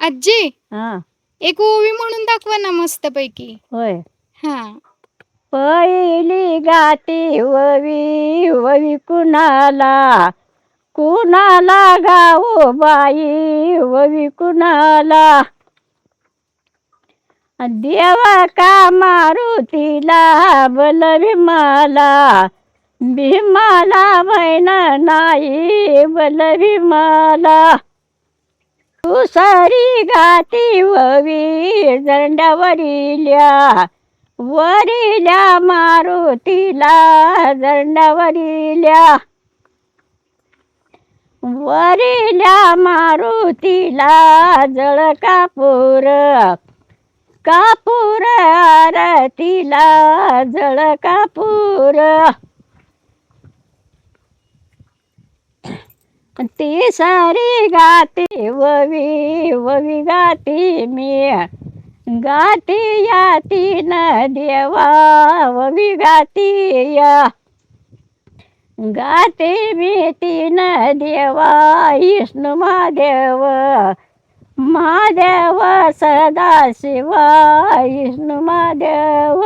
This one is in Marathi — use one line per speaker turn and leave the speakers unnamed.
आजी,
हा
एक ओवी म्हणून दाखवा ना मस्तपैकी.
होय.
हा.
पहिली गाती ववी ववी कुणाला कुणाला गाऊ बाई ववी कुणाला देवा का मारुतीला बल भीमाला भीमाला बहीण नाही बल भीमाला तू सारी गाती ववी जंडावरील्या वरील्या मारुतीला जंडावरील्या वरील्या मारुतीला जळ कापूर कापूर आरतीला जळ कापूर ती सारी गाती ववी ववी गाती मी गाती या तीन देवा ववी गाती या गाते मी तीन देवा विष्णू महादेव महादेव सदाशिवा विष्णू महादेव